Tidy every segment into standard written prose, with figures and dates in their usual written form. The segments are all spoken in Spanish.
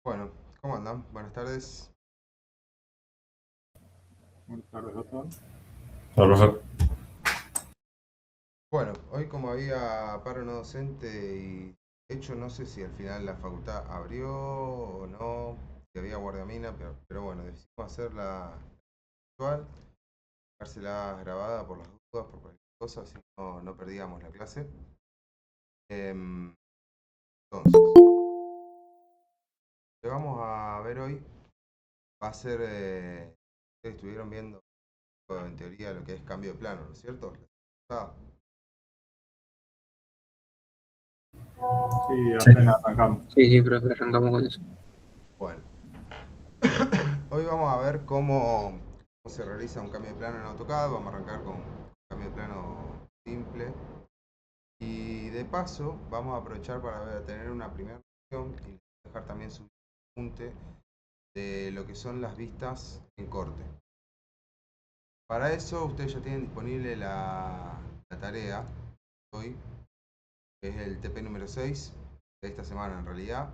Bueno, ¿cómo andan? Buenas tardes. Buenas tardes, doctor. Hola, profesor. Bueno, hoy como había paro no docente y de hecho no sé si al final la facultad abrió o no, si había guardiamina, pero bueno, decidimos hacer la actual, dejárselas grabada por las dudas, por cualquier cosa, así no perdíamos la clase. Entonces, lo que vamos a ver hoy va a ser, ustedes estuvieron viendo en teoría lo que es cambio de plano, ¿no es cierto? Ah, Sí, Sí. apenas arrancamos. Sí, profe, arrancamos con eso. bueno. Hoy vamos a ver cómo se realiza un cambio de plano en AutoCAD. Vamos a arrancar con un cambio de plano simple. Y de paso vamos a aprovechar para tener una primera noción y dejar también su apunte de lo que son las vistas en corte. Para eso ustedes ya tienen disponible la tarea hoy, que es el TP número 6 de esta semana en realidad.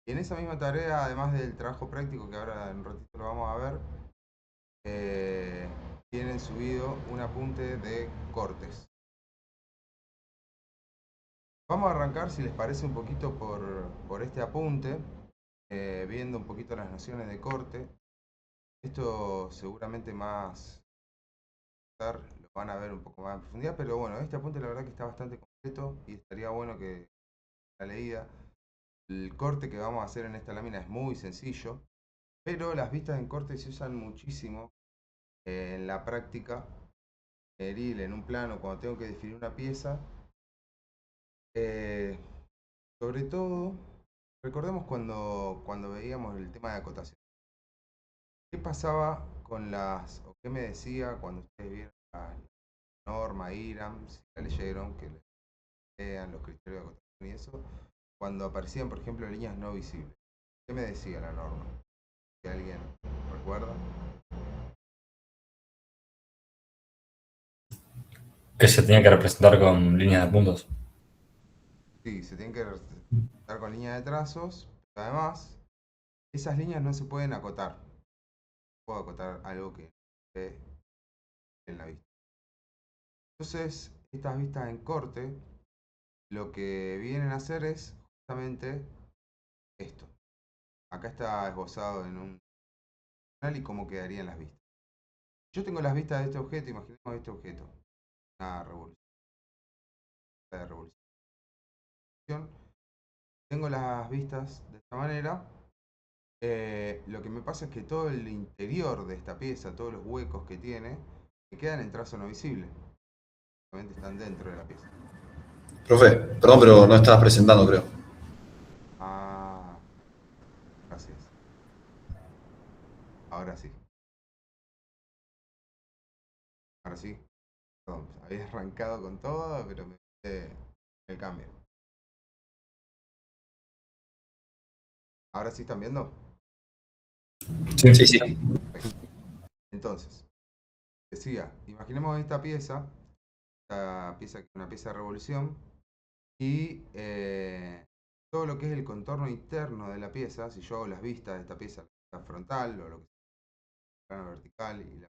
Y en esa misma tarea, además del trabajo práctico que ahora en un ratito lo vamos a ver, eh, tienen subido un apunte de cortes. Vamos a arrancar, si les parece, un poquito por este apunte, viendo un poquito las nociones de corte. Esto seguramente más lo van a ver un poco más en profundidad, pero bueno, este apunte la verdad que está bastante completo y estaría bueno que la leída. El corte que vamos a hacer en esta lámina es muy sencillo, pero las vistas en corte se usan muchísimo en la práctica en un plano, cuando tengo que definir una pieza. Eh, Sobre todo, recordemos cuando veíamos el tema de acotación. ¿Qué pasaba con o qué me decía cuando ustedes vieron la norma IRAM, si la leyeron, que lean los criterios de acotación y eso, cuando aparecían, por ejemplo, líneas no visibles? ¿Qué me decía la norma? ¿Si alguien recuerda? Que se tenía que representar con líneas de puntos. Sí, se tienen que representar con líneas de trazos, pero además, esas líneas no se pueden acotar. No puedo acotar algo que esté en la vista. Entonces, estas vistas en corte lo que vienen a hacer es justamente esto. Acá está esbozado en un canal y cómo quedarían las vistas. Yo tengo las vistas de este objeto, imaginemos este objeto, una revolución, de revolución. Tengo las vistas de esta manera. Lo que me pasa es que todo el interior de esta pieza, todos los huecos que tiene, me quedan en trazo no visible. Obviamente están dentro de la pieza. Profe, perdón, pero no estabas presentando, creo. Ah, gracias. Ahora sí. Ahora sí. Perdón, había arrancado con todo, pero me puse el cambio. ¿Ahora sí están viendo? Sí. Sí, sí. Perfecto. Entonces, decía, imaginemos esta pieza que es una pieza de revolución, y todo lo que es el contorno interno de la pieza, si yo hago las vistas de esta pieza, la frontal o lo que sea, la plano vertical y la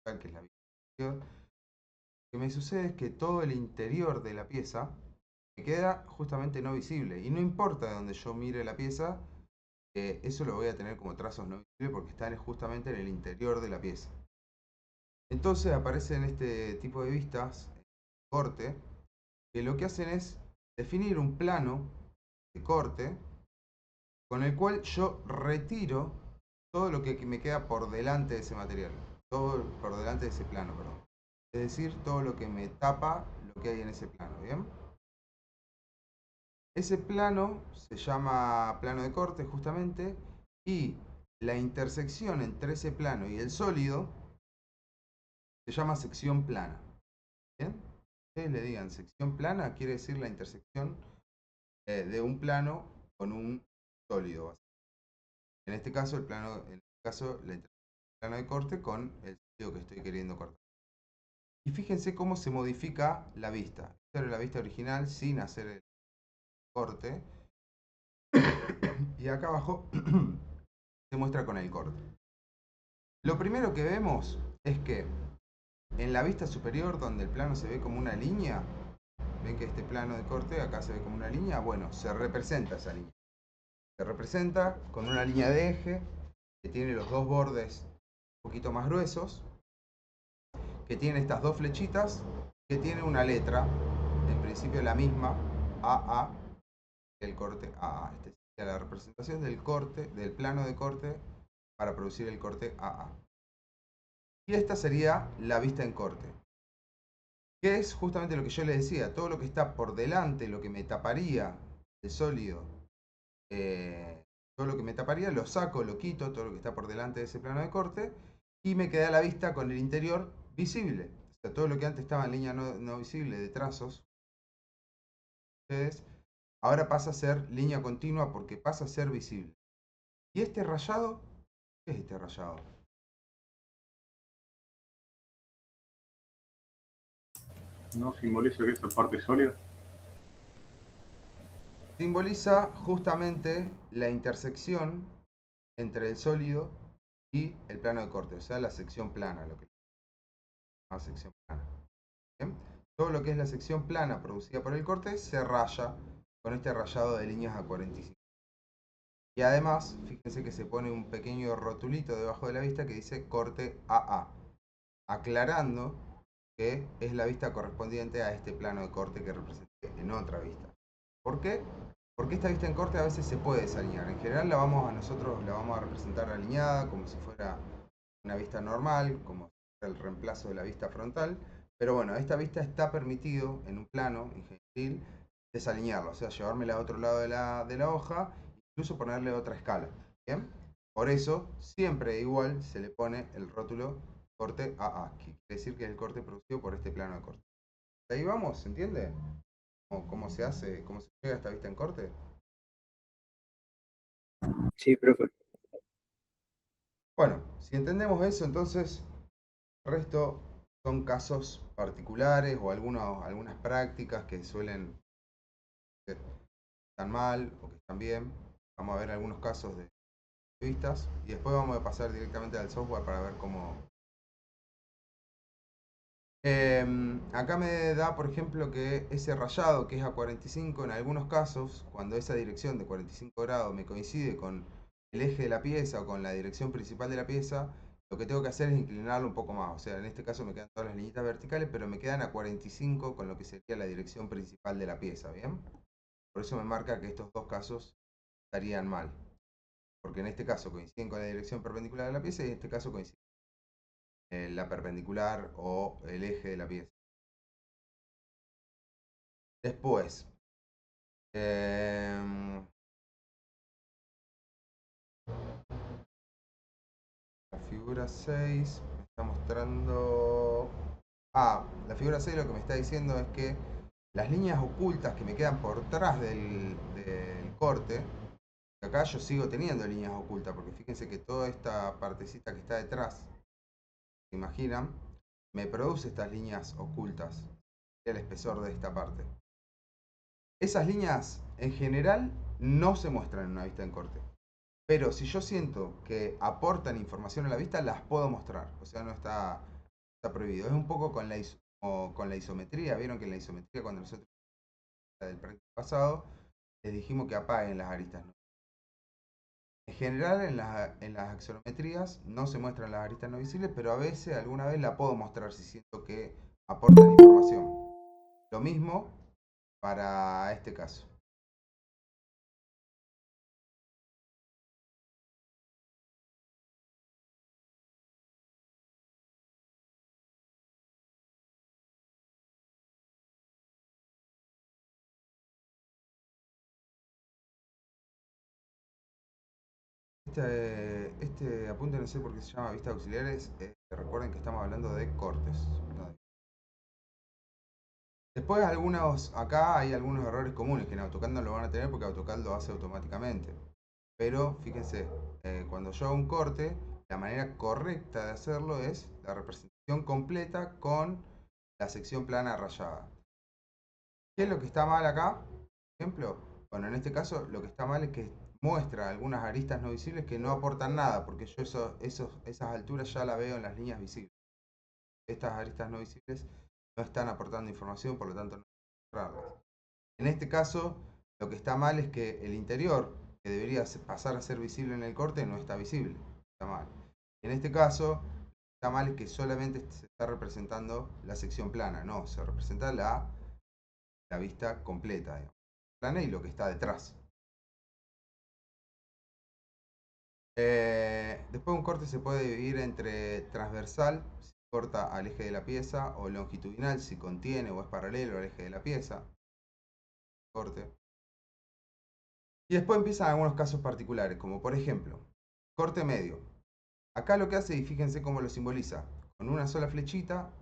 vertical, que es la vista exterior, lo que me sucede es que todo el interior de la pieza me queda justamente no visible. Y no importa de donde yo mire la pieza, eso lo voy a tener como trazos no visibles porque están justamente en el interior de la pieza. Entonces aparecen este tipo de vistas, corte, que lo que hacen es definir un plano de corte con el cual yo retiro todo lo que me queda por delante de ese material, todo por delante de ese plano, perdón. Es decir, todo lo que me tapa lo que hay en ese plano, ¿bien? Ese plano se llama plano de corte justamente, y la intersección entre ese plano y el sólido se llama sección plana. ¿Bien? Ustedes le digan sección plana, quiere decir la intersección de un plano con un sólido. En este caso, la intersección del plano de corte con el sólido que estoy queriendo cortar. Y fíjense cómo se modifica la vista. Esta era la vista original sin hacer el corte. Y acá abajo se muestra con el corte. Lo primero que vemos es que en la vista superior, donde el plano se ve como una línea, ven que este plano de corte acá se ve como una línea, bueno, se representa esa línea. Se representa con una línea de eje que tiene los dos bordes un poquito más gruesos, que tiene estas dos flechitas, que tiene una letra, en principio la misma, AA, el corte AA. Esta sería la representación del corte, del plano de corte para producir el corte AA. Y esta sería la vista en corte, que es justamente lo que yo les decía, todo lo que está por delante, lo que me taparía el sólido, todo lo que me taparía, lo saco, lo quito, todo lo que está por delante de ese plano de corte, y me queda la vista con el interior visible. O sea, todo lo que antes estaba en línea no visible de trazos, ustedes, ahora pasa a ser línea continua porque pasa a ser visible. ¿Y este rayado? ¿Qué es este rayado? ¿No simboliza que esa parte sólida? Simboliza justamente la intersección entre el sólido y el plano de corte, o sea, la sección plana, lo que se llama sección plana. ¿Bien? Todo lo que es la sección plana producida por el corte se raya con este rayado de líneas a 45. Y además, fíjense que se pone un pequeño rotulito debajo de la vista que dice corte AA, aclarando que es la vista correspondiente a este plano de corte que representé en otra vista. ¿Por qué? Porque esta vista en corte a veces se puede desalinear. En general nosotros la vamos a representar alineada como si fuera una vista normal, como si fuera el reemplazo de la vista frontal. Pero bueno, esta vista está permitido en un plano ingenieril desalinearla, o sea, llevármela a otro lado de la hoja, incluso ponerle otra escala. ¿Bien? Por eso, siempre igual se le pone el rótulo corte AA, que quiere decir que es el corte producido por este plano de corte. Ahí vamos, ¿se entiende? ¿Cómo se hace, cómo se llega a esta vista en corte? Sí, profe. Bueno, si entendemos eso, entonces el resto son casos particulares o algunas prácticas que suelen que están mal o que están bien. Vamos a ver algunos casos de vistas y después vamos a pasar directamente al software para ver cómo. Acá me da, por ejemplo, que ese rayado que es a 45, en algunos casos, cuando esa dirección de 45 grados me coincide con el eje de la pieza o con la dirección principal de la pieza, lo que tengo que hacer es inclinarlo un poco más. O sea, en este caso me quedan todas las líneas verticales, pero me quedan a 45 con lo que sería la dirección principal de la pieza, ¿bien? Por eso me marca que estos dos casos estarían mal. Porque en este caso coinciden con la dirección perpendicular de la pieza y en este caso coinciden la perpendicular o el eje de la pieza. Después, la figura 6 me está mostrando. La figura 6 lo que me está diciendo es que las líneas ocultas que me quedan por detrás del corte, acá yo sigo teniendo líneas ocultas, porque fíjense que toda esta partecita que está detrás, ¿se imaginan? Me produce estas líneas ocultas, el espesor de esta parte. Esas líneas en general no se muestran en una vista en corte. Pero si yo siento que aportan información a la vista, las puedo mostrar. O sea, no está prohibido. Es un poco con la isometría. Vieron que en la isometría, cuando nosotros del práctico pasado, les dijimos que apaguen las aristas. En general, en las axonometrías no se muestran las aristas no visibles, pero a veces, alguna vez la puedo mostrar si siento que aportan información. Lo mismo para este caso. Este apunte no sé por qué se llama vistas auxiliares. Recuerden que estamos hablando de cortes. Después acá hay algunos errores comunes que en AutoCAD no lo van a tener porque AutoCAD lo hace automáticamente. Pero fíjense, cuando yo hago un corte, la manera correcta de hacerlo es la representación completa con la sección plana rayada. ¿Qué es lo que está mal acá? Por ejemplo, bueno, en este caso lo que está mal es que muestra algunas aristas no visibles que no aportan nada, porque yo esas alturas ya la veo en las líneas visibles. Estas aristas no visibles no están aportando información, por lo tanto no puedo mostrarlas. En este caso, lo que está mal es que el interior, que debería pasar a ser visible en el corte, no está visible. Está mal. En este caso, está mal es que solamente se está representando la sección plana, no, se representa la vista completa, digamos, plana y lo que está detrás. Después un corte se puede dividir entre transversal, si corta al eje de la pieza, o longitudinal, si contiene o es paralelo al eje de la pieza. Corte. Y después empiezan algunos casos particulares, como por ejemplo, corte medio. Acá lo que hace, y fíjense cómo lo simboliza, con una sola flechita,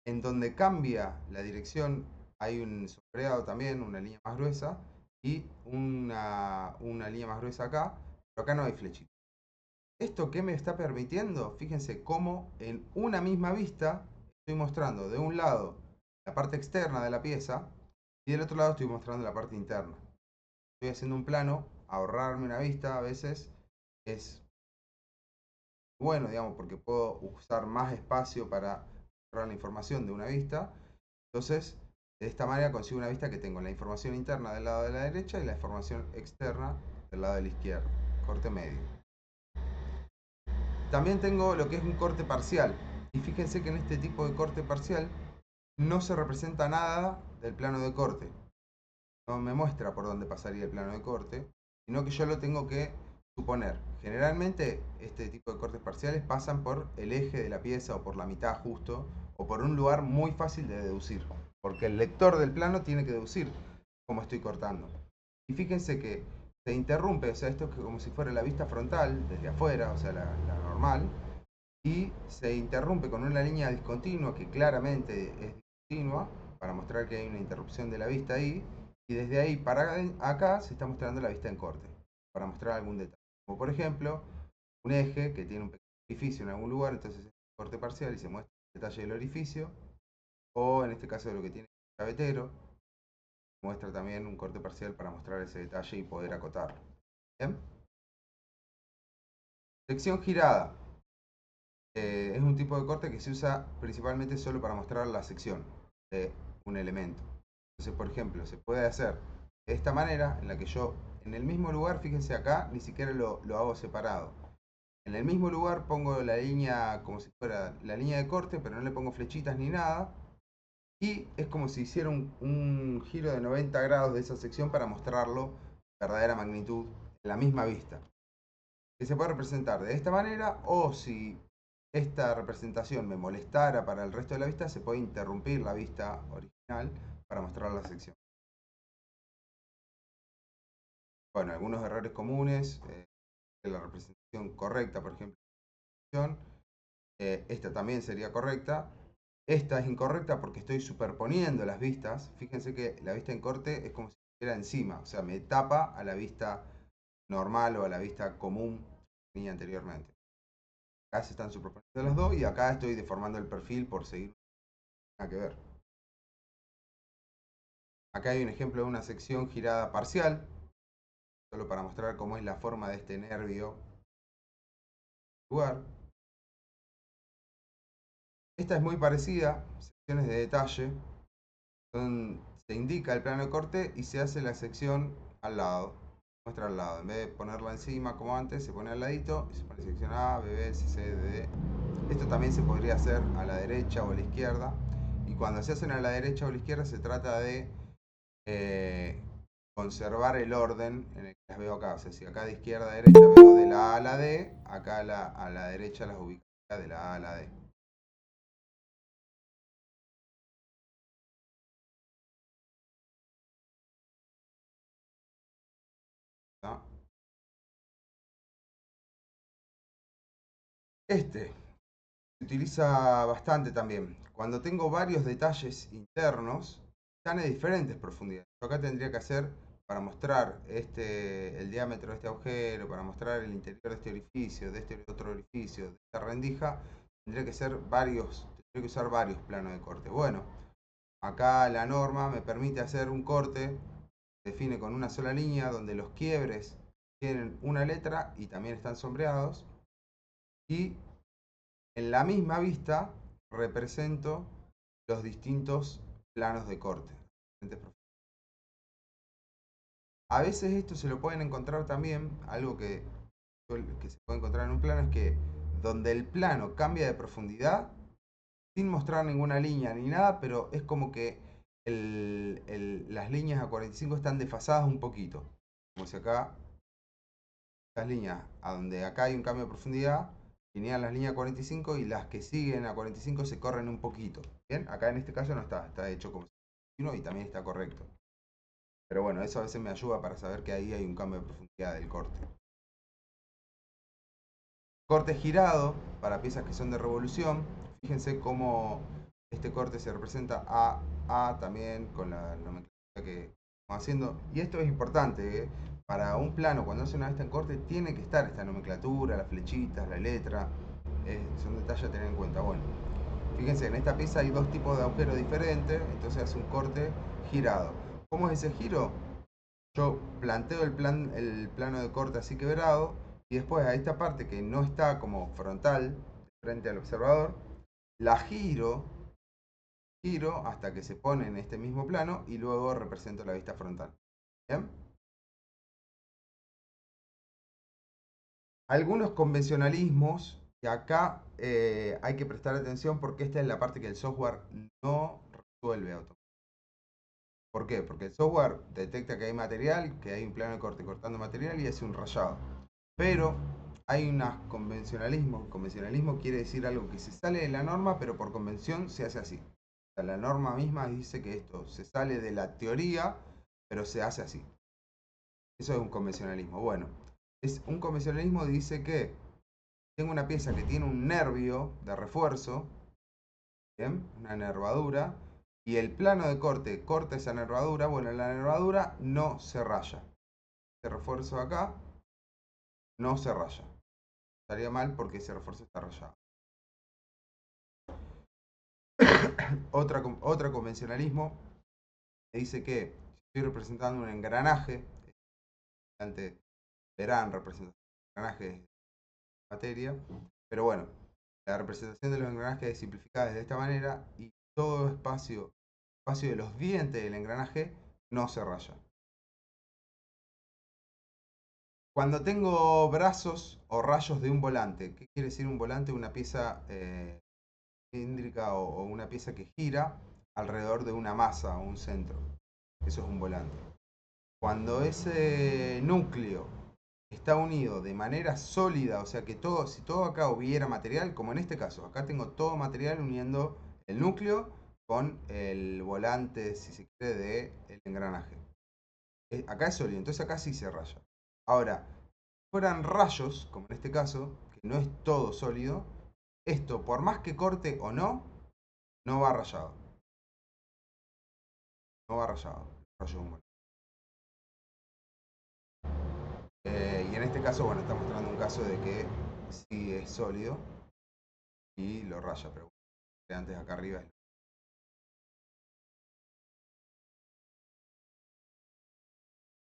en donde cambia la dirección, hay un sombreado también, una línea más gruesa, y una línea más gruesa acá, pero acá no hay flechita. ¿Esto qué me está permitiendo? Fíjense cómo en una misma vista estoy mostrando de un lado la parte externa de la pieza y del otro lado estoy mostrando la parte interna. Estoy haciendo un plano, ahorrarme una vista a veces es bueno, digamos, porque puedo usar más espacio para mostrar la información de una vista. Entonces, de esta manera consigo una vista que tengo la información interna del lado de la derecha y la información externa del lado de la izquierda. Corte medio. También tengo lo que es un corte parcial. Y fíjense que en este tipo de corte parcial no se representa nada del plano de corte. No me muestra por dónde pasaría el plano de corte, sino que yo lo tengo que suponer. Generalmente este tipo de cortes parciales pasan por el eje de la pieza o por la mitad justo o por un lugar muy fácil de deducir, porque el lector del plano tiene que deducir cómo estoy cortando. Y fíjense que se interrumpe, o sea, esto es como si fuera la vista frontal desde afuera, o sea, la normal, y se interrumpe con una línea discontinua que claramente es discontinua para mostrar que hay una interrupción de la vista ahí, y desde ahí para acá se está mostrando la vista en corte para mostrar algún detalle, como por ejemplo un eje que tiene un pequeño orificio en algún lugar, entonces es corte parcial y se muestra el detalle del orificio, o en este caso de lo que tiene el gavetero, muestra también un corte parcial para mostrar ese detalle y poder acotarlo. ¿Bien? Sección girada. Es un tipo de corte que se usa principalmente solo para mostrar la sección de un elemento. Entonces, por ejemplo, se puede hacer de esta manera, en la que yo, en el mismo lugar, fíjense acá, ni siquiera lo hago separado. En el mismo lugar pongo la línea como si fuera la línea de corte, pero no le pongo flechitas ni nada. Y es como si hiciera un giro de 90 grados de esa sección para mostrarlo verdadera magnitud en la misma vista. Que se puede representar de esta manera, o si esta representación me molestara para el resto de la vista, se puede interrumpir la vista original para mostrar la sección. Bueno, algunos errores comunes, la representación correcta, por ejemplo, esta también sería correcta. Esta es incorrecta porque estoy superponiendo las vistas. Fíjense que la vista en corte es como si estuviera encima, o sea, me tapa a la vista normal o a la vista común que tenía anteriormente. Acá se están superponiendo las dos y acá estoy deformando el perfil por seguir. Nada que ver. Acá hay un ejemplo de una sección girada parcial, solo para mostrar cómo es la forma de este nervio lugar. Esta es muy parecida, secciones de detalle, se indica el plano de corte y se hace la sección al lado, muestra al lado. En vez de ponerla encima como antes, se pone al ladito y se pone sección A, B, B, C, C, D, D. Esto también se podría hacer a la derecha o a la izquierda. Y cuando se hacen a la derecha o a la izquierda se trata de conservar el orden en el que las veo acá. O sea, si acá de izquierda a derecha veo de la A a la D, acá a la derecha las ubicaría de la A a la D. ¿No? Este se utiliza bastante también. Cuando tengo varios detalles internos, están en diferentes profundidades. Yo acá tendría que hacer, para mostrar el diámetro de este agujero, para mostrar el interior de este orificio, de este otro orificio, de esta rendija, tendría que usar varios planos de corte. Bueno, acá la norma me permite hacer un corte, define con una sola línea, donde los quiebres tienen una letra y también están sombreados. Y en la misma vista represento los distintos planos de corte. A veces esto se lo pueden encontrar también, algo que se puede encontrar en un plano es que donde el plano cambia de profundidad sin mostrar ninguna línea ni nada, pero es como que las líneas a 45 están desfasadas un poquito. Como si acá, estas líneas, a donde acá hay un cambio de profundidad, linean las líneas a 45 y las que siguen a 45 se corren un poquito. Bien, acá en este caso no está hecho como 1 y también está correcto. Pero bueno, eso a veces me ayuda para saber que ahí hay un cambio de profundidad del corte. Corte girado para piezas que son de revolución. Fíjense cómo este corte se representa A también con la nomenclatura que estamos haciendo. Y esto es importante, ¿eh? Para un plano, cuando hace una vista en corte, tiene que estar esta nomenclatura, las flechitas, la letra. Son detalles a tener en cuenta. Bueno, fíjense, en esta pieza hay dos tipos de agujeros diferentes, entonces hace un corte girado. ¿Cómo es ese giro? Yo planteo el plano de corte así quebrado y después a esta parte que no está como frontal frente al observador, la giro hasta que se pone en este mismo plano y luego represento la vista frontal. ¿Bien? Algunos convencionalismos que acá hay que prestar atención porque esta es la parte que el software no resuelve automáticamente. ¿Por qué? Porque el software detecta que hay material, que hay un plano de corte cortando material y hace un rayado. Pero hay un convencionalismo. Convencionalismo quiere decir algo que se sale de la norma, pero por convención se hace así. O sea, la norma misma dice que esto se sale de la teoría, pero se hace así. Eso es un convencionalismo. Bueno, un convencionalismo dice que tengo una pieza que tiene un nervio de refuerzo, ¿bien? Una nervadura, y el plano de corte corta esa nervadura. Bueno, la nervadura no se raya. Este refuerzo acá no se raya. Estaría mal porque ese refuerzo está rayado. Otro convencionalismo dice que si estoy representando un engranaje, antes verán representación de engranajes de materia, pero bueno, la representación de los engranajes es simplificada de esta manera y todo espacio de los dientes del engranaje no se raya. Cuando tengo brazos o rayos de un volante, ¿qué quiere decir un volante? Una pieza cilíndrica o una pieza que gira alrededor de una masa o un centro. Eso es un volante. Cuando ese núcleo está unido de manera sólida, o sea que si todo acá hubiera material, como en este caso, acá tengo todo material uniendo el núcleo con el volante, si se quiere, del engranaje. Acá es sólido, entonces acá sí se raya. Ahora, si fueran rayos, como en este caso, que no es todo sólido, esto, por más que corte o no, no va rayado. No va rayado. Rayo humano. Y en este caso, bueno, está mostrando un caso de que sí es sólido y lo raya, pero bueno, antes acá arriba es...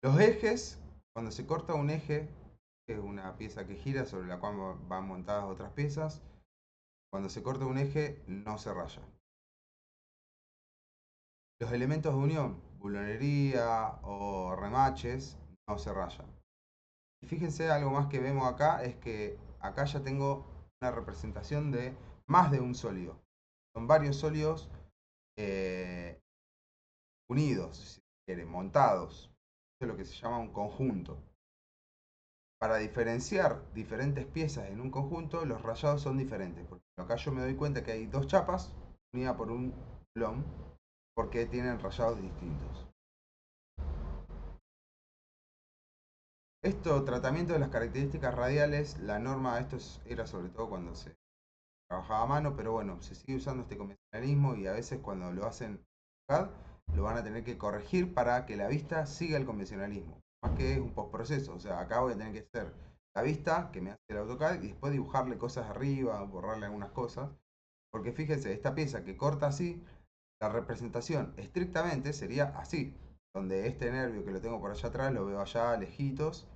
Los ejes, cuando se corta un eje, que es una pieza que gira sobre la cual van montadas otras piezas, cuando se corta un eje no se raya. Los elementos de unión, bulonería o remaches, no se rayan. Y fíjense, algo más que vemos acá es que acá ya tengo una representación de más de un sólido. Son varios sólidos unidos, si quieren, montados. Eso es lo que se llama un conjunto. Para diferenciar diferentes piezas en un conjunto, los rayados son diferentes. Porque acá yo me doy cuenta que hay dos chapas unidas por un plom, porque tienen rayados distintos. Tratamiento de las características radiales, la norma, esto era sobre todo cuando se trabajaba a mano, pero bueno, se sigue usando este convencionalismo y a veces cuando lo hacen CAD, lo van a tener que corregir para que la vista siga el convencionalismo. Más que es un postproceso, o sea, acá voy a tener que hacer la vista que me hace el AutoCAD y después dibujarle cosas arriba, borrarle algunas cosas. Porque fíjense, esta pieza que corta así, la representación estrictamente sería así, donde este nervio que lo tengo por allá atrás lo veo allá lejitos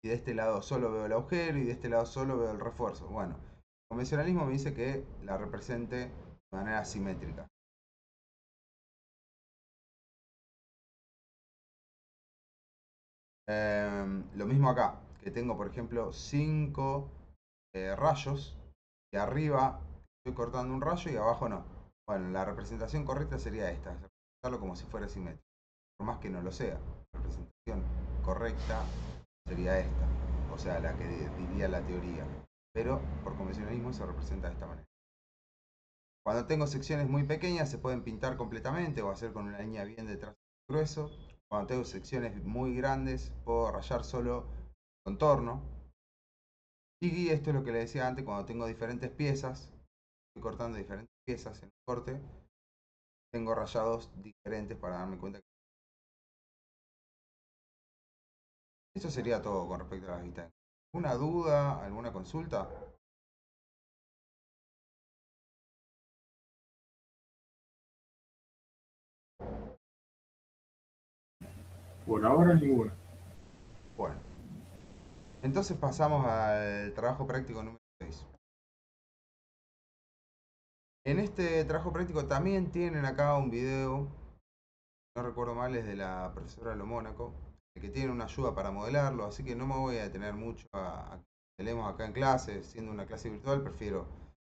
y de este lado solo veo el agujero y de este lado solo veo el refuerzo. Bueno, el convencionalismo me dice que la represente de manera simétrica. Lo mismo acá, que tengo por ejemplo 5 rayos y arriba estoy cortando un rayo y abajo no. Bueno, la representación correcta sería esta, representarlo como si fuera simétrico. Por más que no lo sea, la representación correcta sería esta, o sea, la que diría la teoría. Pero por convencionalismo se representa de esta manera. Cuando tengo secciones muy pequeñas se pueden pintar completamente o hacer con una línea bien de trazo grueso. Cuando tengo secciones muy grandes puedo rayar solo contorno. Y esto es lo que les decía antes, cuando tengo diferentes piezas, estoy cortando diferentes piezas en el corte, tengo rayados diferentes para darme cuenta. Eso sería todo con respecto a las vistas. ¿Alguna duda? ¿Alguna consulta? Por ahora ninguna. Bueno, entonces pasamos al trabajo práctico número 6. En este trabajo práctico también tienen acá un video, no recuerdo mal, es de la profesora Lomónaco, que tiene una ayuda para modelarlo, así que no me voy a detener mucho a que leemos acá en clase, siendo una clase virtual, prefiero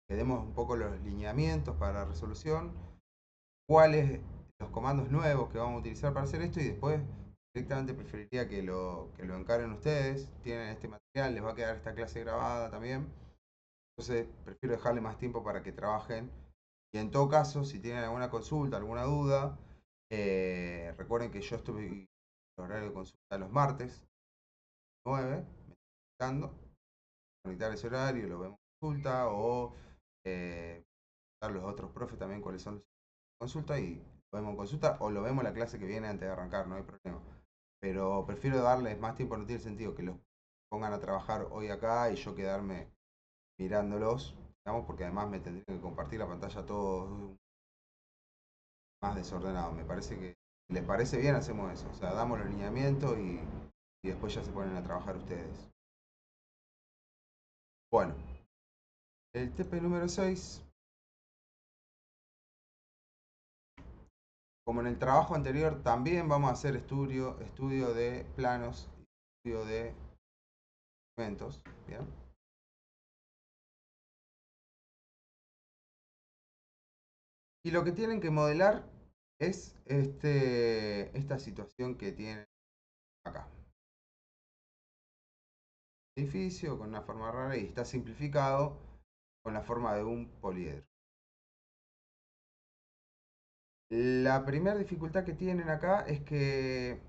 que demos un poco los lineamientos para la resolución, cuáles los comandos nuevos que vamos a utilizar para hacer esto y después directamente preferiría que lo encaren ustedes. Tienen este material, les va a quedar esta clase grabada también. Entonces prefiero dejarle más tiempo para que trabajen. Y en todo caso, si tienen alguna consulta, alguna duda, recuerden que yo estoy en el horario de consulta los martes, 9, me estoy conectando, conectar ese horario, lo vemos en consulta o dar los otros profes también cuáles son los consulta y lo vemos en consulta o lo vemos en la clase que viene antes de arrancar, no hay problema. Pero prefiero darles más tiempo, no tiene sentido que los pongan a trabajar hoy acá y yo quedarme mirándolos, digamos, porque además me tendría que compartir la pantalla todo más desordenado. Me parece que si les parece bien, hacemos eso. O sea, damos los lineamientos y después ya se ponen a trabajar ustedes. Bueno, el TP número 6. Como en el trabajo anterior, también vamos a hacer estudio de planos, estudio de segmentos. ¿Bien? Y lo que tienen que modelar es esta situación que tienen acá. Edificio con una forma rara y está simplificado con la forma de un poliedro. La primera dificultad que tienen acá es que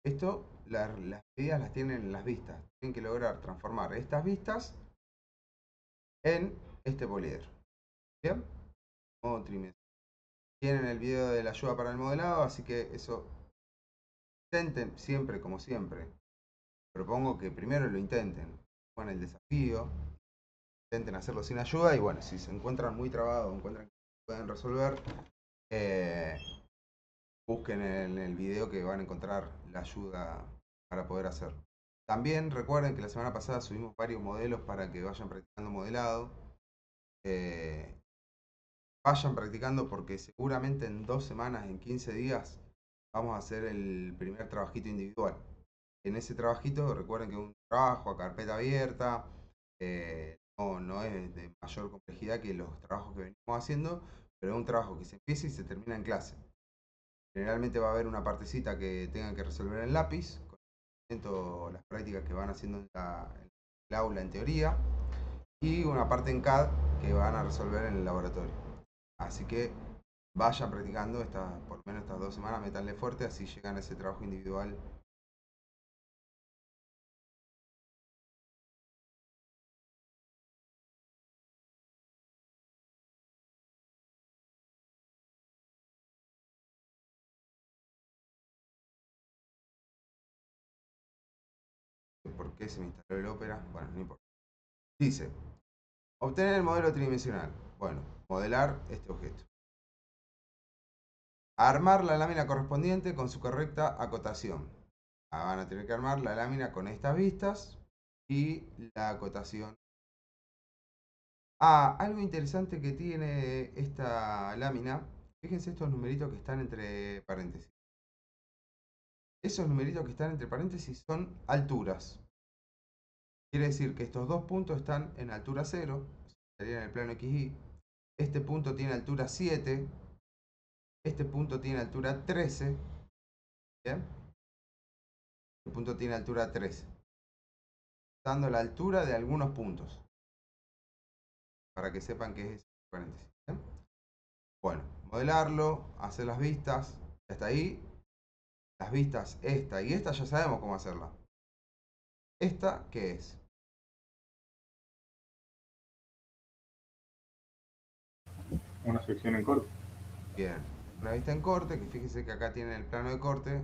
esto, las medidas las tienen en las vistas. Tienen que lograr transformar estas vistas en este poliedro. ¿Bien? Modo tridimensional. Tienen el video de la ayuda para el modelado, así que eso intenten siempre, como siempre. Propongo que primero lo intenten con el desafío, intenten hacerlo sin ayuda y bueno, si se encuentran muy trabados, encuentran que pueden resolver, busquen en el video que van a encontrar la ayuda para poder hacerlo. También recuerden que la semana pasada subimos varios modelos para que vayan practicando modelado. Vayan practicando porque seguramente en 2 semanas, en 15 días, vamos a hacer el primer trabajito individual. En ese trabajito recuerden que es un trabajo a carpeta abierta, no es de mayor complejidad que los trabajos que venimos haciendo, pero es un trabajo que se empieza y se termina en clase. Generalmente va a haber una partecita que tengan que resolver en lápiz, con las prácticas que van haciendo en el aula en teoría, y una parte en CAD que van a resolver en el laboratorio. Así que vayan practicando por lo menos estas 2 semanas, metanle fuerte, así llegan a ese trabajo individual. ¿Por qué se me instaló el Opera? Bueno, no importa. Dice, obtener el modelo tridimensional. Bueno, modelar este objeto. Armar la lámina correspondiente con su correcta acotación. Van a tener que armar la lámina con estas vistas y la acotación. Algo interesante que tiene esta lámina, fíjense estos numeritos que están entre paréntesis. Esos numeritos que están entre paréntesis son alturas. Quiere decir que estos dos puntos están en altura 0, estarían en el plano XY. Este punto tiene altura 7, este punto tiene altura 13, ¿bien? Este punto tiene altura 13, dando la altura de algunos puntos, para que sepan que es ese paréntesis, ¿bien? Bueno, modelarlo, hacer las vistas, hasta ahí. Las vistas, esta y esta ya sabemos cómo hacerla. ¿Esta qué es? Una sección en corte. Bien, una vista en corte, que fíjese que acá tiene el plano de corte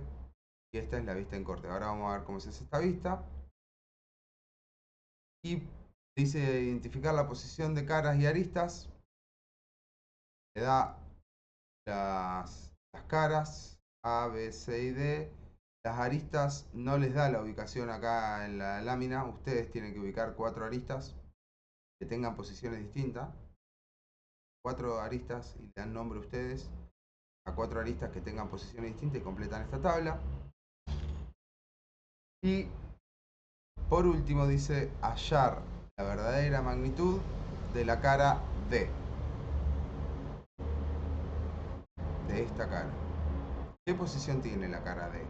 y esta es la vista en corte. Ahora vamos a ver cómo se hace esta vista. Y dice identificar la posición de caras y aristas. Le da las caras A, B, C y D. Las aristas no les da la ubicación acá en la lámina. Ustedes tienen que ubicar 4 aristas que tengan posiciones distintas. 4 aristas y le dan nombre a ustedes a 4 aristas que tengan posiciones distintas y completan esta tabla. Y por último dice hallar la verdadera magnitud de la cara D, de esta cara. ¿Qué posición tiene la cara D?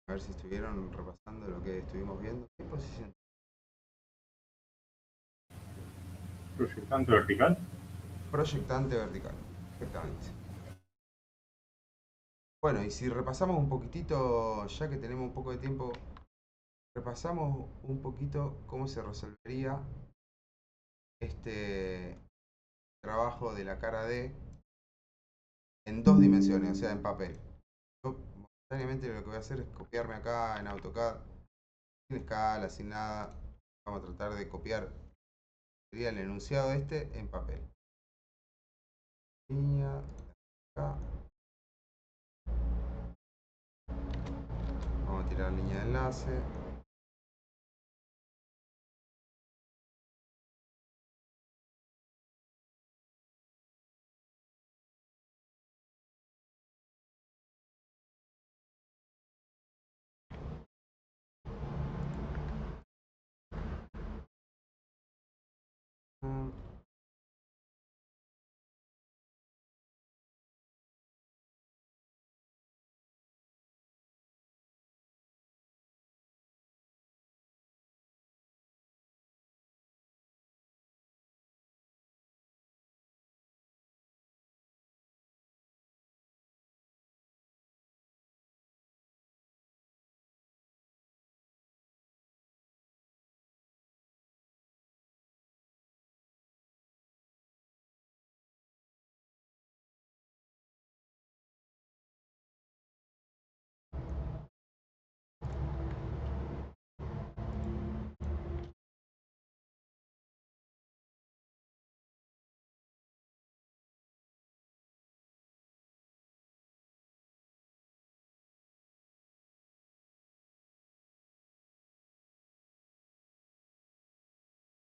A ver si estuvieron repasando lo que estuvimos viendo. ¿Qué posición? Proyectante vertical. Proyectante vertical. Perfectamente. Bueno, y si repasamos un poquitito, ya que tenemos un poco de tiempo, repasamos un poquito cómo se resolvería este trabajo de la cara D en 2 dimensiones, o sea, en papel. Yo momentáneamente lo que voy a hacer es copiarme acá en AutoCAD, sin escala, sin nada. Vamos a tratar de copiar, sería el enunciado este en papel. Línea acá. Vamos a tirar línea de enlace.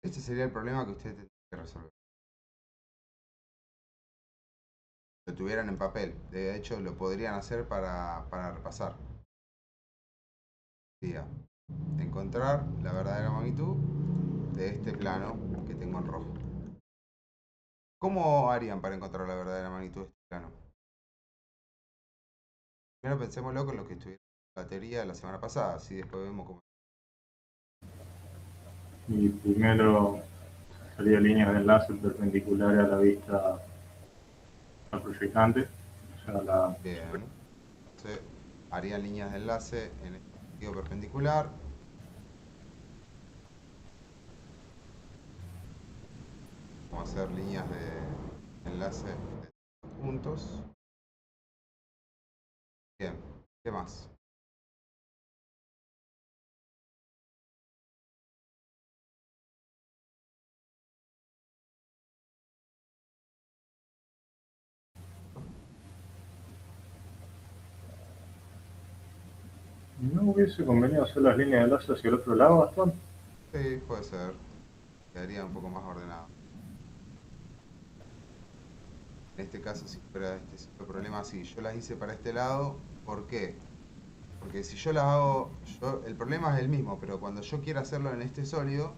Este sería el problema que ustedes tendrían que resolver. Lo tuvieran en papel. De hecho, lo podrían hacer para repasar. Sería encontrar la verdadera magnitud de este plano que tengo en rojo. ¿Cómo harían para encontrar la verdadera magnitud de este plano? Primero pensémoslo con lo que estuvieron en la teoría de la semana pasada, así después vemos cómo. Y primero sería líneas de enlace perpendiculares a la vista al proyectante. O sea, Bien. Entonces, harían líneas de enlace en este sentido perpendicular. Vamos a hacer líneas de enlace de puntos. Bien. ¿Qué más? ¿No hubiese convenido hacer las líneas de enlace hacia el otro lado, Gastón? Sí, puede ser. Quedaría un poco más ordenado. En este caso, si fuera este el problema así, yo las hice para este lado, ¿por qué? Porque si yo las hago, el problema es el mismo, pero cuando yo quiero hacerlo en este sólido,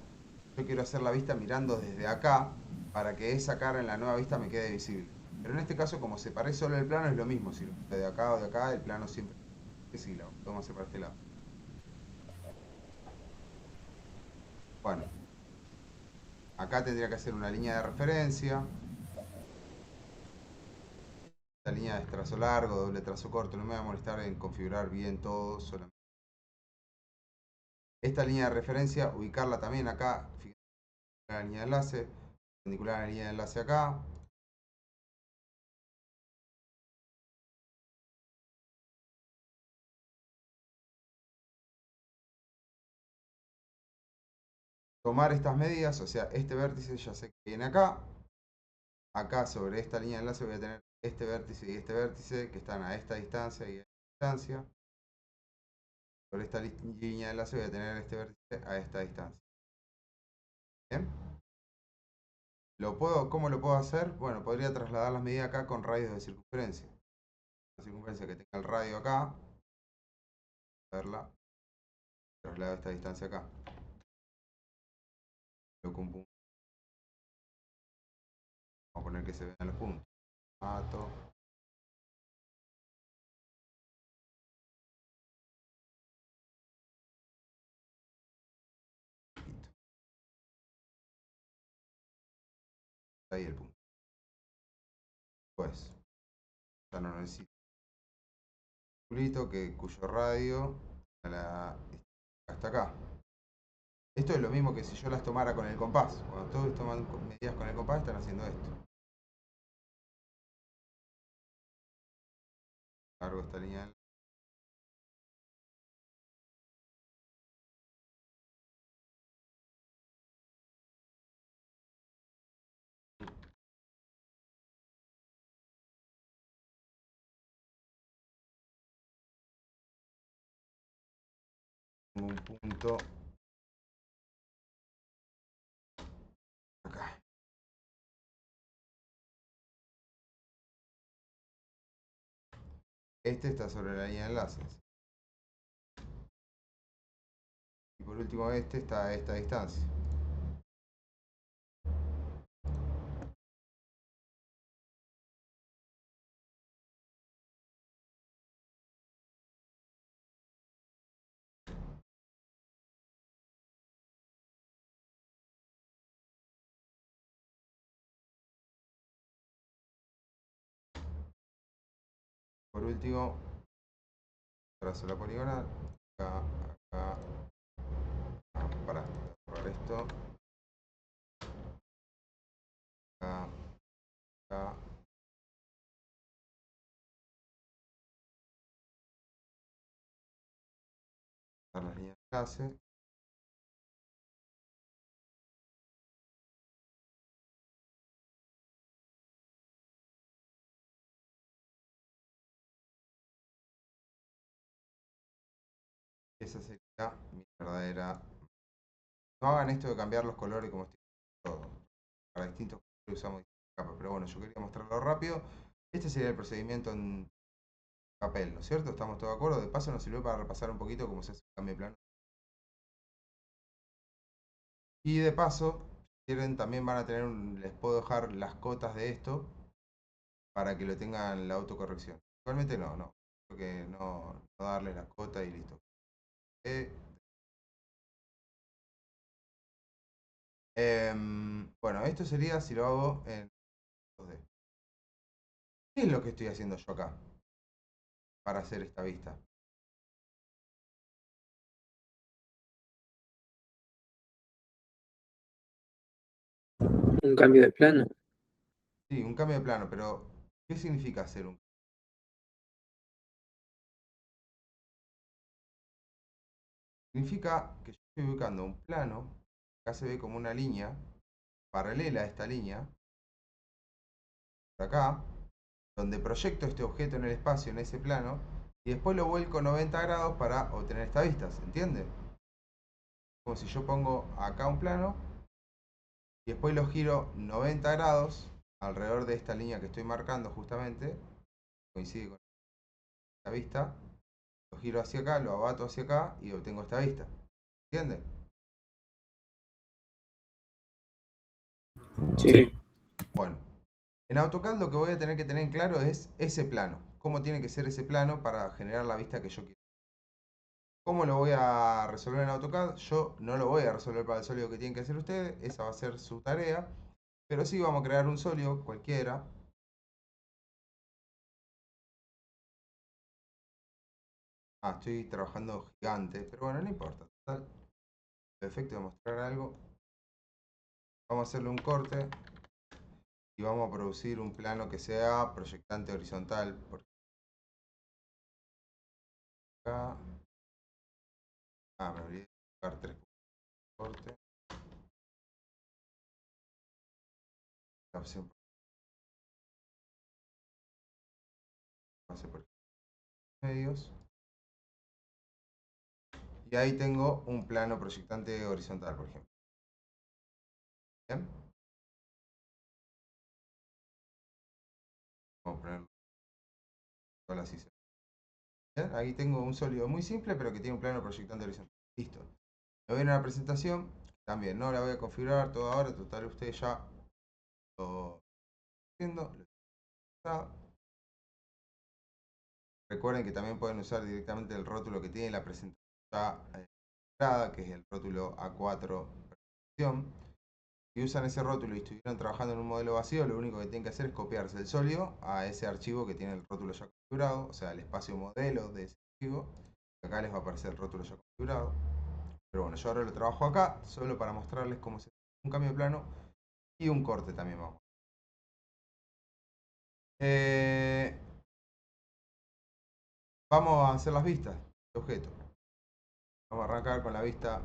yo quiero hacer la vista mirando desde acá para que esa cara en la nueva vista me quede visible. Pero en este caso, como separé solo el plano, es lo mismo. Si lo hago de acá o de acá, el plano siempre es sí, lo podemos hacer para este lado. Bueno, acá tendría que hacer una línea de referencia. Esta línea de trazo largo, doble trazo corto, no me va a molestar en configurar bien todo, solamente. Esta línea de referencia, ubicarla también acá, la línea de enlace, perpendicular a la línea de enlace acá. Tomar estas medidas, o sea, este vértice ya sé que viene acá. Acá sobre esta línea de enlace voy a tener este vértice y este vértice que están a esta distancia y a esta distancia. Sobre esta línea de enlace voy a tener este vértice a esta distancia. ¿Bien? ¿Cómo lo puedo hacer? Bueno, podría trasladar las medidas acá con radios de circunferencia. La circunferencia que tenga el radio acá, verla, traslado esta distancia acá. Coloco un punto. Vamos a poner que se vean los puntos. Mato. Listo. Ahí el punto. Pues, ya no necesito un circulito cuyo radio hasta acá. Esto es lo mismo que si yo las tomara con el compás. Cuando todos toman medidas con el compás están haciendo esto. Largo esta línea. Tengo un punto acá. Este está sobre la línea de enlaces. Y por último este está a esta distancia. Por último, trazo la poligonal. Acá, acá. Para borrar esto. Acá, acá. Las líneas de enlace. Esa sería mi verdadera. No hagan esto de cambiar los colores como estoy todo. Para distintos colores usamos distintas capas. Pero bueno, yo quería mostrarlo rápido. Este sería el procedimiento en papel, ¿no es cierto? ¿Estamos todos de acuerdo? De paso nos sirvió para repasar un poquito cómo se hace el cambio de plano. Y de paso, si quieren, también van a tener les puedo dejar las cotas de esto para que lo tengan la autocorrección. Igualmente no. Creo que no darle la cota y listo. Bueno, esto sería si lo hago en 2D. ¿Qué es lo que estoy haciendo yo acá para hacer esta vista? Un cambio de plano. Sí, un cambio de plano, pero ¿qué significa hacer un? Significa que yo estoy ubicando un plano, acá se ve como una línea paralela a esta línea, por acá, donde proyecto este objeto en el espacio, en ese plano, y después lo vuelco 90 grados para obtener esta vista, ¿se entiende? Como si yo pongo acá un plano y después lo giro 90 grados alrededor de esta línea que estoy marcando justamente, coincide con esta vista, lo giro hacia acá, lo abato hacia acá y obtengo esta vista, ¿entiende? Sí. Bueno, en AutoCAD lo que voy a tener que tener en claro es ese plano, cómo tiene que ser ese plano para generar la vista que yo quiero. ¿Cómo lo voy a resolver en AutoCAD? Yo no lo voy a resolver para el sólido que tienen que hacer ustedes, esa va a ser su tarea, pero sí vamos a crear un sólido cualquiera. Estoy trabajando gigante, pero bueno, no importa. Total, perfecto, de mostrar algo. Vamos a hacerle un corte y vamos a producir un plano que sea proyectante horizontal. Por acá. Me olvidé de buscar 3 corte. La opción pase por medios. Y ahí tengo un plano proyectante horizontal, por ejemplo. ¿Bien? Vamos a ponerlo así. ¿Bien? Ahí tengo un sólido muy simple, pero que tiene un plano proyectante horizontal. Listo. Me voy a ir a la presentación. También no la voy a configurar toda ahora. Total, ustedes ya lo están haciendo. Recuerden que también pueden usar directamente el rótulo que tiene la presentación ya que es el rótulo A4 presentación. Si usan ese rótulo y estuvieron trabajando en un modelo vacío, lo único que tienen que hacer es copiarse el sólido a ese archivo que tiene el rótulo ya configurado, o sea, el espacio modelo de ese archivo. Acá les va a aparecer el rótulo ya configurado. Pero bueno, yo ahora lo trabajo acá, solo para mostrarles cómo se hace un cambio de plano y un corte también vamos. Vamos a hacer las vistas de objeto. Vamos a arrancar con la vista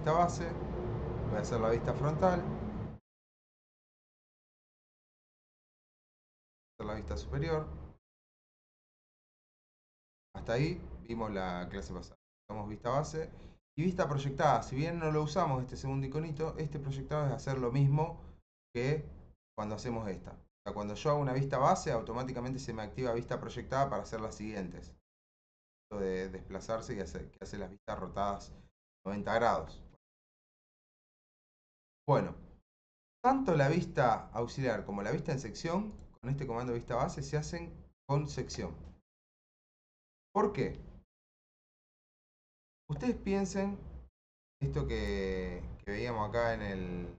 base. Voy a hacer la vista frontal. Hacer la vista superior. Hasta ahí vimos la clase pasada. Usamos vista base y vista proyectada. Si bien no lo usamos este segundo iconito, este proyectado es hacer lo mismo que cuando hacemos esta. O sea, cuando yo hago una vista base, automáticamente se me activa vista proyectada para hacer las siguientes. Esto de desplazarse y que hace las vistas rotadas 90 grados. Bueno, tanto la vista auxiliar como la vista en sección, con este comando vista base, se hacen con sección. ¿Por qué? Ustedes piensen esto que veíamos acá en el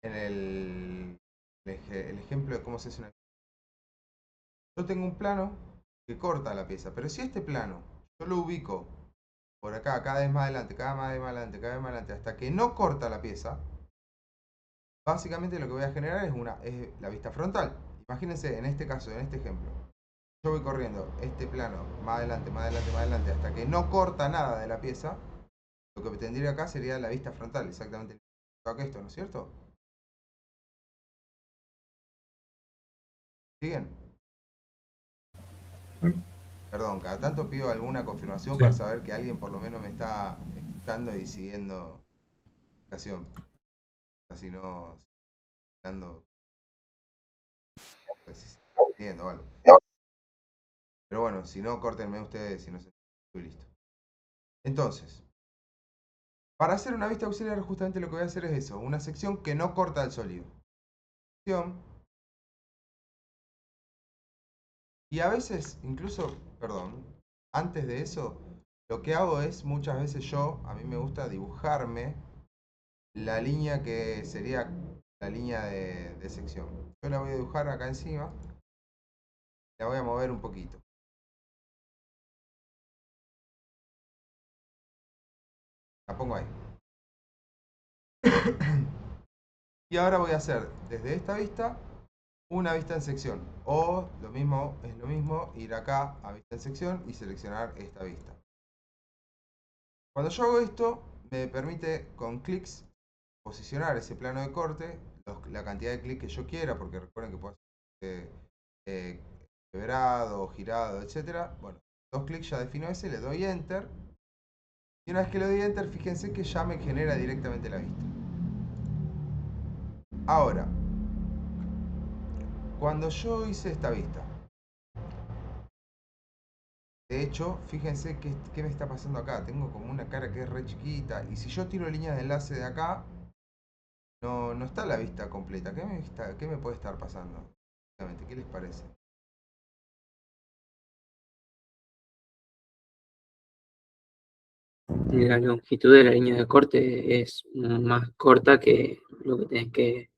el ejemplo de cómo se hace una. Yo tengo un plano que corta la pieza, pero si este plano yo lo ubico por acá, cada vez más adelante, cada vez más adelante, cada vez más adelante, hasta que no corta la pieza, básicamente lo que voy a generar es la vista frontal. Imagínense en este caso, en este ejemplo, yo voy corriendo este plano más adelante, más adelante, más adelante, hasta que no corta nada de la pieza. Lo que tendría acá sería la vista frontal, exactamente igual que esto, ¿no es cierto? ¿Siguen? Perdón, cada tanto pido alguna confirmación para saber que alguien por lo menos me está escuchando y siguiendo la explicación. Así no dando siguiendo, vale. Pero bueno, si no, córtenme ustedes si no se estoy listo. Entonces, para hacer una vista auxiliar, justamente lo que voy a hacer es eso, una sección que no corta el sólido. Y a veces, incluso, perdón, antes de eso, lo que hago es muchas veces a mí me gusta dibujarme la línea que sería la línea de sección. Yo la voy a dibujar acá encima, la voy a mover un poquito. La pongo ahí. Y ahora voy a hacer desde esta vista una vista en sección. O es lo mismo ir acá a vista en sección y seleccionar esta vista. Cuando yo hago esto, me permite con clics posicionar ese plano de corte, la cantidad de clics que yo quiera, porque recuerden que puedo hacer quebrado, girado, etcétera. Bueno, 2 clics ya defino ese, le doy Enter. Y una vez que le doy Enter, fíjense que ya me genera directamente la vista. Ahora, cuando yo hice esta vista, de hecho, fíjense qué me está pasando acá. Tengo como una cara que es re chiquita. Y si yo tiro líneas de enlace de acá, no está la vista completa. ¿Qué me puede estar pasando? ¿Qué les parece? La longitud de la línea de corte es más corta que lo que tenés que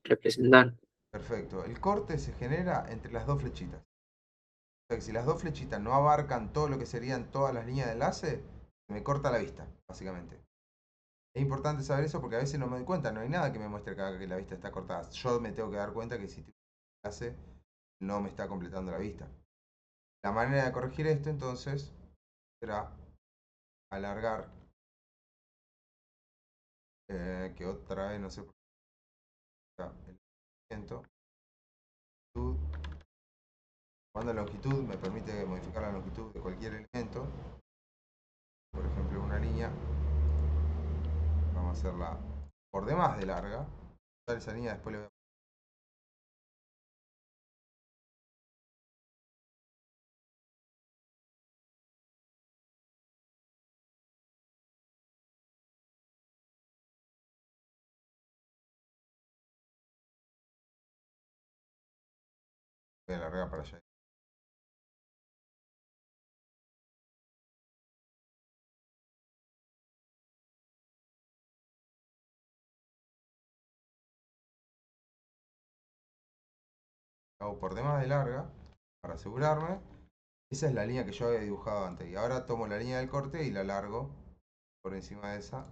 representar. Perfecto. El corte se genera entre las dos flechitas. O sea que si las dos flechitas no abarcan todo lo que serían todas las líneas de enlace, me corta la vista, básicamente. Es importante saber eso porque a veces no me doy cuenta, no hay nada que me muestre acá que la vista está cortada. Yo me tengo que dar cuenta que si tengo un enlace no me está completando la vista. La manera de corregir esto entonces será alargar, que otra vez no sé por qué está el movimiento. Cuando la longitud me permite modificar la longitud de cualquier elemento, por ejemplo una línea, vamos a hacerla por demás de larga. Esa línea después le voy a alargar para allá. Hago por demás de larga para asegurarme. Esa es la línea que yo había dibujado antes. Y ahora tomo la línea del corte y la largo por encima de esa.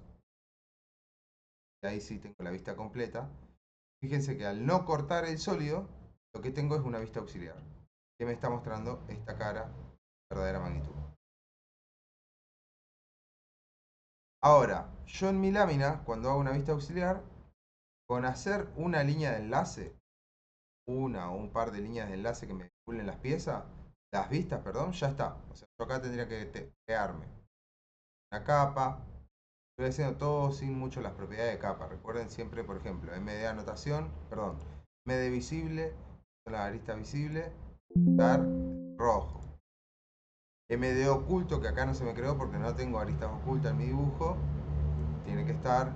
Y ahí sí tengo la vista completa. Fíjense que al no cortar el sólido, lo que tengo es una vista auxiliar, que me está mostrando esta cara verdadera magnitud. Ahora, yo en mi lámina, cuando hago una vista auxiliar, con hacer una línea de enlace, una o un par de líneas de enlace que me vinculen las piezas, las vistas, perdón, ya está. O sea, yo acá tendría que crearme una capa. Estoy haciendo todo sin mucho las propiedades de capa. Recuerden siempre, por ejemplo, MD anotación, perdón, MD visible, la arista visible, dar rojo. MD oculto, que acá no se me creó porque no tengo aristas ocultas en mi dibujo, tiene que estar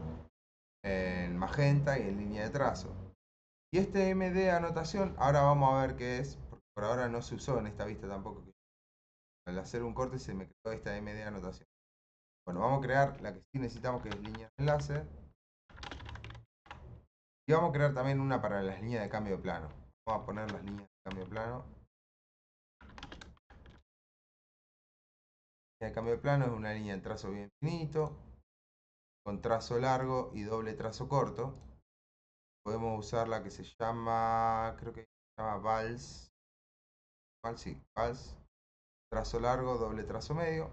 en magenta y en línea de trazo. Y este MD anotación, ahora vamos a ver qué es, porque por ahora no se usó en esta vista tampoco. Al hacer un corte se me creó esta MD anotación. Bueno, vamos a crear la que sí necesitamos, que es línea de enlace. Y vamos a crear también una para las líneas de cambio de plano. Vamos a poner las líneas de cambio de plano. La línea de cambio de plano es una línea de trazo bien finito, con trazo largo y doble trazo corto. Podemos usar la que se llama, creo que se llama Vals. Sí, Vals. Trazo largo, doble trazo medio.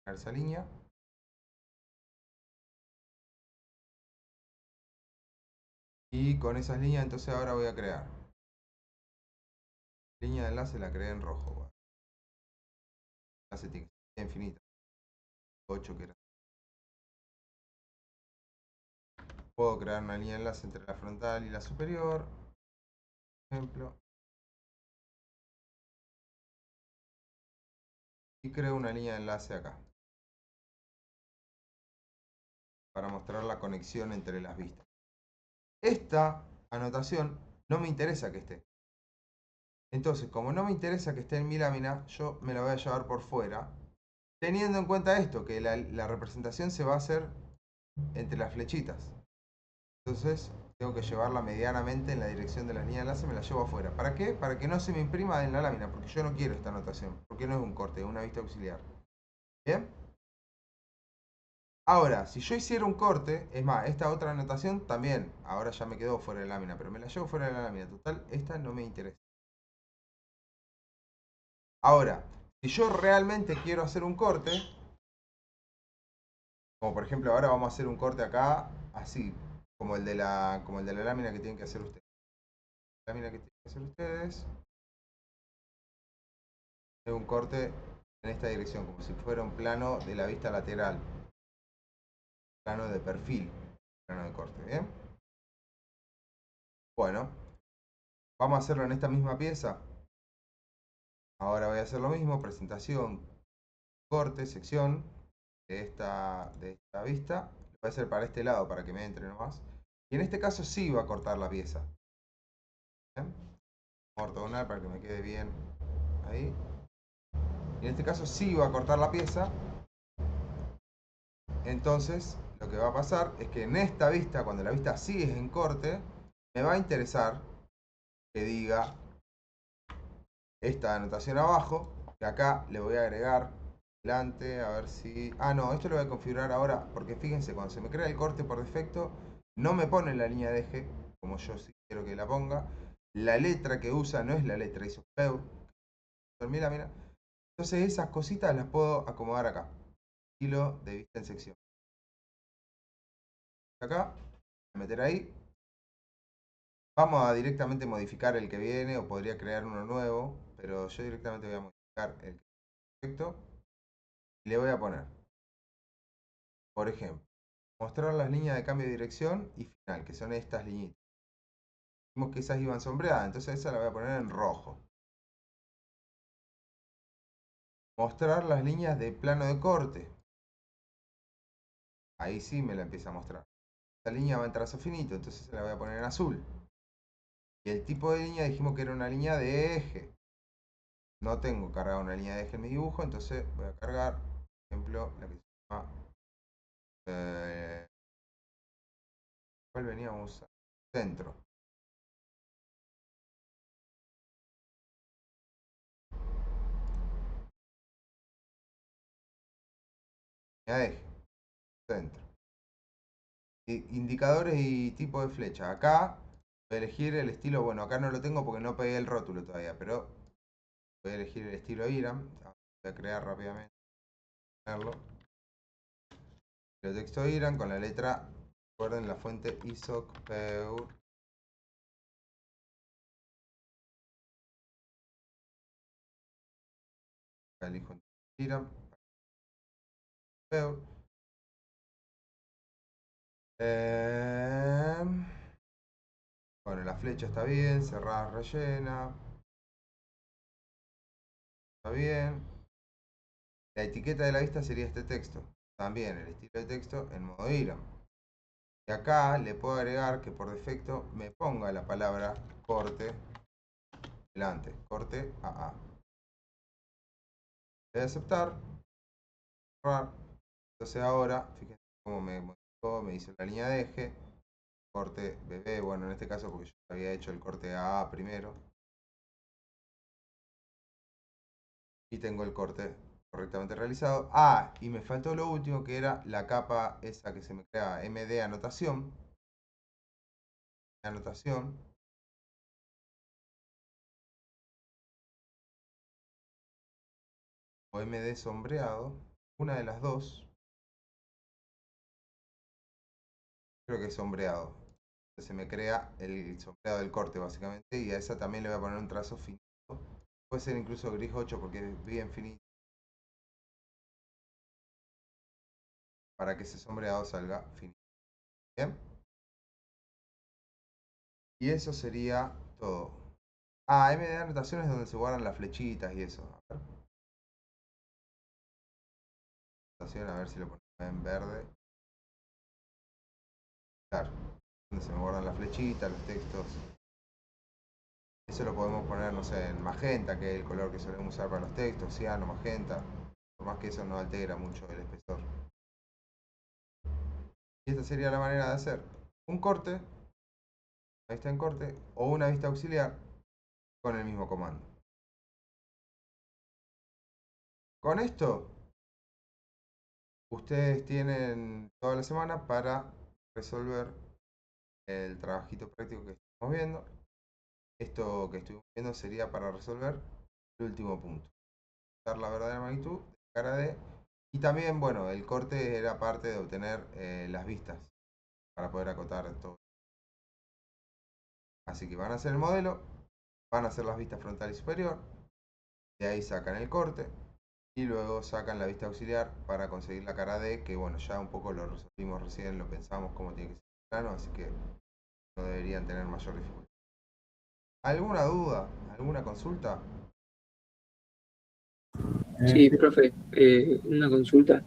Esa línea. Y con esas líneas entonces ahora voy a crear. Línea de enlace la creé en rojo. Enlace tiene que ser infinita. 8 que era. Puedo crear una línea de enlace entre la frontal y la superior. Por ejemplo. Y creo una línea de enlace acá. Para mostrar la conexión entre las vistas. Esta anotación no me interesa que esté. Entonces, como no me interesa que esté en mi lámina, yo me la voy a llevar por fuera. Teniendo en cuenta esto, que la representación se va a hacer entre las flechitas. Entonces, tengo que llevarla medianamente en la dirección de la línea de enlace, me la llevo afuera. ¿Para qué? Para que no se me imprima en la lámina, porque yo no quiero esta anotación, porque no es un corte, es una vista auxiliar. ¿Bien? Ahora, si yo hiciera un corte, es más, esta otra anotación también, ahora ya me quedó fuera de la lámina, pero me la llevo fuera de la lámina. Total, esta no me interesa. Ahora, si yo realmente quiero hacer un corte, como por ejemplo ahora vamos a hacer un corte acá, así, como el de la lámina que tienen que hacer ustedes. La lámina que tienen que hacer ustedes es un corte en esta dirección, como si fuera un plano de la vista lateral, plano de perfil, plano de corte, ¿bien? Bueno, vamos a hacerlo en esta misma pieza. Ahora voy a hacer lo mismo, presentación, corte, sección de esta vista. Lo voy a hacer para este lado para que me entre nomás. Y en este caso sí va a cortar la pieza. ¿Bien? Ortogonal para que me quede bien ahí. Y en este caso sí va a cortar la pieza. Entonces lo que va a pasar es que en esta vista, cuando la vista sí es en corte, me va a interesar que diga esta anotación abajo, que acá le voy a agregar delante, a ver si... Ah, no, esto lo voy a configurar ahora, porque fíjense, cuando se me crea el corte por defecto, no me pone la línea de eje, como yo sí quiero que la ponga. La letra que usa no es la letra ISOPEUR. Mira, mira. Entonces esas cositas las puedo acomodar acá. Estilo de vista en sección. Acá, meter ahí. Vamos a directamente modificar el que viene, o podría crear uno nuevo, pero yo directamente voy a modificar el que perfecto. Y le voy a poner, por ejemplo, mostrar las líneas de cambio de dirección y final, que son estas líneas. Vimos que esas iban sombreadas, entonces esa la voy a poner en rojo. Mostrar las líneas de plano de corte. Ahí sí me la empieza a mostrar. Esta línea va en trazo finito, entonces se la voy a poner en azul. Y el tipo de línea dijimos que era una línea de eje. No tengo cargada una línea de eje en mi dibujo, entonces voy a cargar, por ejemplo, la que se llama... ¿cuál veníamos? Centro. Línea de eje. Centro. Indicadores y tipo de flecha. Acá voy a elegir el estilo, bueno, acá no lo tengo porque no pegué el rótulo todavía, pero voy a elegir el estilo IRAM. Voy a crear rápidamente. El texto IRAM con la letra, recuerden la fuente ISOPEUR. Elijo IRAM. PEUR. Bueno, la flecha está bien, cerrada, rellena. Está bien. La etiqueta de la vista sería este texto. También el estilo de texto en modo IRAM. Y acá le puedo agregar que por defecto me ponga la palabra corte delante. Corte AA. Le voy a aceptar. Cerrar. Entonces ahora, fíjense cómo me modificó, me hizo la línea de eje. Corte BB, bueno en este caso porque yo había hecho el corte AA primero. Y tengo el corte correctamente realizado. Ah, y me faltó lo último que era la capa esa que se me crea, MD anotación. Anotación. O MD sombreado. Una de las dos. Creo que es sombreado. Se me crea el sombreado del corte básicamente. Y a esa también le voy a poner un trazo finito. Puede ser incluso gris 8 porque es bien finito. Para que ese sombreado salga finito. Bien. Y eso sería todo. Ah, MD anotación es donde se guardan las flechitas y eso. A ver. A ver si lo ponemos en verde. Claro. Donde se me guardan las flechitas, los textos. Eso lo podemos poner, no sé, en magenta, que es el color que solemos usar para los textos, ciano, magenta. Por más que eso no altera mucho el espesor. Y esta sería la manera de hacer un corte, una vista en corte, o una vista auxiliar con el mismo comando. Con esto, ustedes tienen toda la semana para resolver el trabajito práctico que estamos viendo. Esto que estuvimos viendo sería para resolver el último punto. Dar la verdadera magnitud de cara D. Y también, bueno, el corte era parte de obtener las vistas. para poder acotar todo. Así que van a hacer el modelo, van a hacer las vistas frontal y superior, de ahí sacan el corte y luego sacan la vista auxiliar para conseguir la cara D, que bueno, ya un poco lo resolvimos recién, lo pensamos cómo tiene que ser el plano, así que no deberían tener mayor dificultad. ¿Alguna duda? ¿Alguna consulta? Sí, profe, una consulta.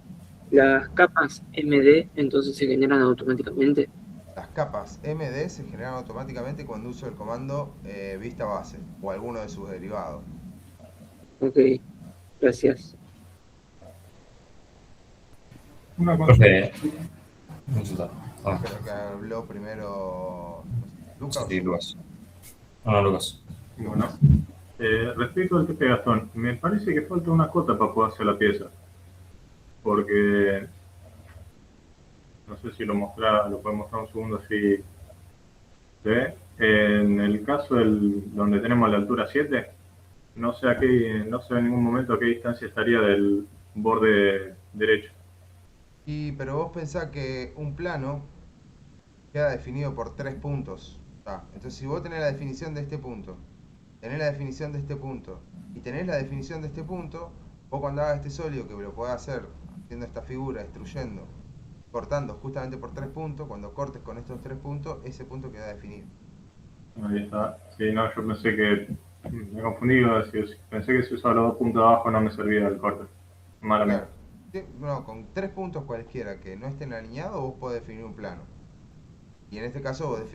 Las capas MD entonces se generan automáticamente. Las capas MD se generan automáticamente cuando uso el comando vista base o alguno de sus derivados. Ok, gracias. Una consulta. Profe, consulta. Ah, Creo que habló primero Lucas. sí, Lucas. No, Lucas. Bueno, respecto al jefe Gastón, me parece que falta una cota para poder hacer la pieza. Porque, no sé si lo puedo mostrar un segundo si se ve. En el caso donde tenemos la altura 7, no sé en ningún momento a qué distancia estaría del borde derecho. Pero vos pensás que un plano queda definido por 3 puntos. Entonces, si vos tenés la definición de este punto, tenés la definición de este punto y tenés la definición de este punto, vos cuando hagas este sólido, que lo podés hacer haciendo esta figura, extruyendo, cortando justamente por 3 puntos, cuando cortes con estos 3 puntos, ese punto queda definido. Ahí está. Sí, no, yo pensé que me he confundido. Pensé que si usaba los 2 puntos de abajo no me servía el corte. Malamente. Claro. Sí, no, con 3 puntos cualquiera que no estén alineados, vos podés definir un plano. Y en este caso vos definís